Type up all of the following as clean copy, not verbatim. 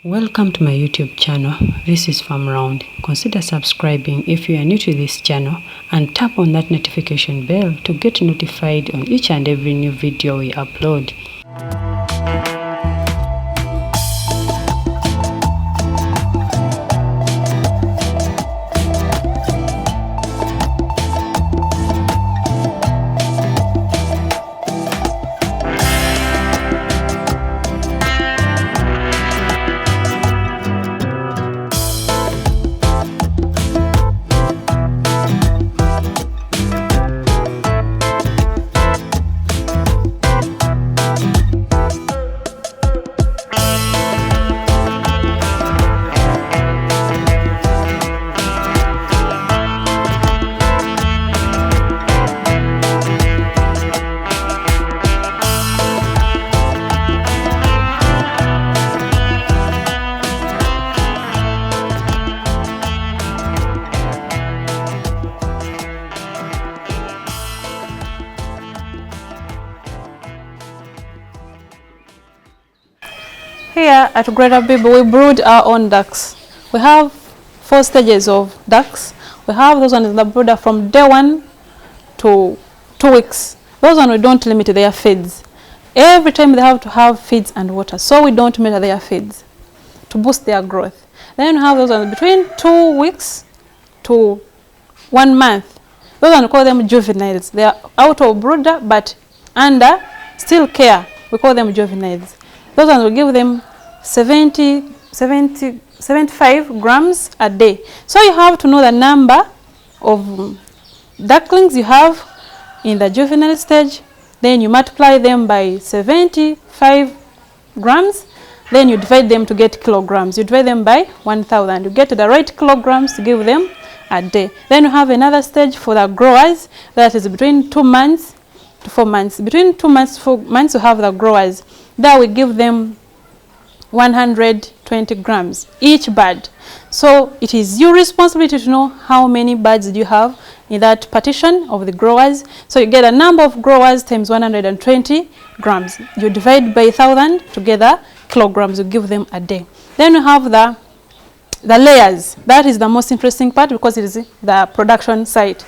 Welcome to my YouTube channel. This is Farm Round. Consider subscribing if you are new to this channel and tap on that notification bell to get notified on each and every new video we upload. Here at Greater Bibo, we brood our own ducks. We have 4 stages of ducks. We have those ones in the brooder from day 1 to 2 weeks. Those ones we don't limit their feeds. Every time they have to have feeds and water, so we don't measure their feeds to boost their growth. Then we have those ones between 2 weeks to 1 month. Those ones we call them juveniles. They are out of brooder but under still care. We call them juveniles. Those ones will give them 75 grams a day. So you have to know the number of ducklings you have in the juvenile stage. Then you multiply them by 75 grams. Then you divide them to get kilograms. You divide them by 1,000. You get the right kilograms to give them a day. Then you have another stage for the growers. That is between 2 months to 4 months. Between 2 months to 4 months you have the growers. There we give them 120 grams each bird. So it is your responsibility to know how many birds you have in that partition of the growers. So you get a number of growers times 120 grams. You divide by 1,000 together kilograms, you give them a day. Then you have the layers. That is the most interesting part because it is the production site.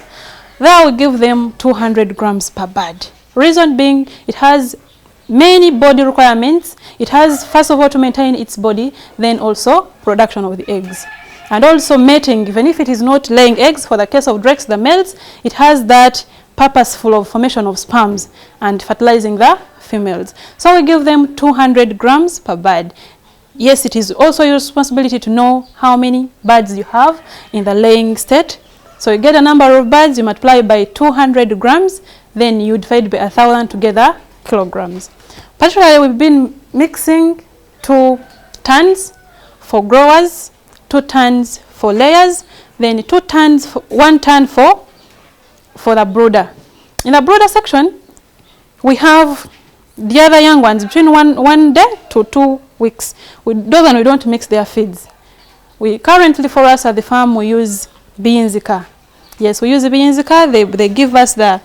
There we give them 200 grams per bird. Reason being, it has many body requirements. It has, first of all, to maintain its body, then also production of the eggs. And also mating, even if it is not laying eggs, for the case of drakes, the males, it has that purposeful of formation of sperms and fertilizing the females. So we give them 200 grams per bird. Yes, it is also your responsibility to know how many birds you have in the laying state. So you get a number of birds, you multiply by 200 grams, then you divide by 1,000 together kilograms. Particularly, we've been mixing 2 tons for growers, 2 tons for layers, then 2 tons, 1 ton for the brooder. In the brooder section, we have the other young ones between one day to 2 weeks. Those ones we don't mix their feeds. We currently, for us at the farm, we use Beanzika. Yes, we use the Beanzika. They give us the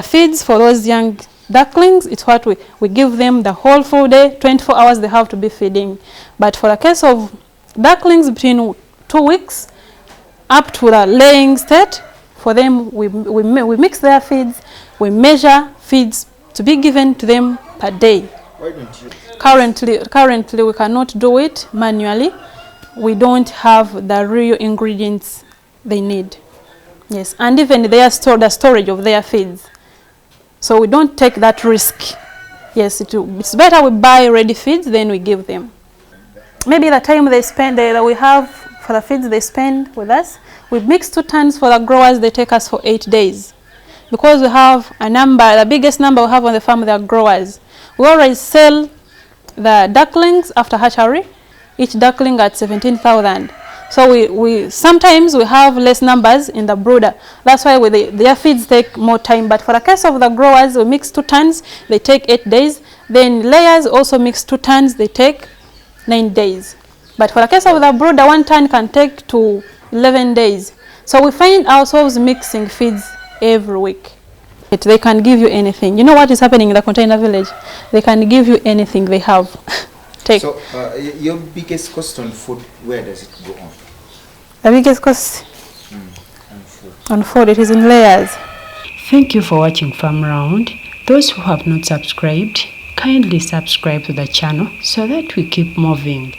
feeds for those young ducklings. It's what we give them the whole full day, 24 hours they have to be feeding. But for a case of ducklings between 2 weeks up to the laying state, for them we mix their feeds, we measure feeds to be given to them per day. Why don't you? Currently we cannot do it manually. We don't have the real ingredients they need. Yes, and even the storage of their feeds. So we don't take that risk. Yes, it's better we buy ready feeds than we give them. Maybe the time they spend that we have for the feeds they spend with us, we mix 2 tons for the growers, they take us for 8 days. Because we have a number, the biggest number we have on the farm, they are growers. We always sell the ducklings after hatchery, each duckling at 17,000. So we sometimes we have less numbers in the brooder. That's why their feeds take more time. But for the case of the growers, we mix 2 tons, they take 8 days. Then layers also mix 2 tons, they take 9 days. But for the case of the brooder, 1 ton can take to 11 days. So we find ourselves mixing feeds every week. They can give you anything. You know what is happening in the container village? They can give you anything they have. take. So your biggest cost on food, where does it go on? The biggest cost On food. on food, it is in layers. Thank you for watching Farm Round. Those who have not subscribed, kindly subscribe to the channel so that we keep moving.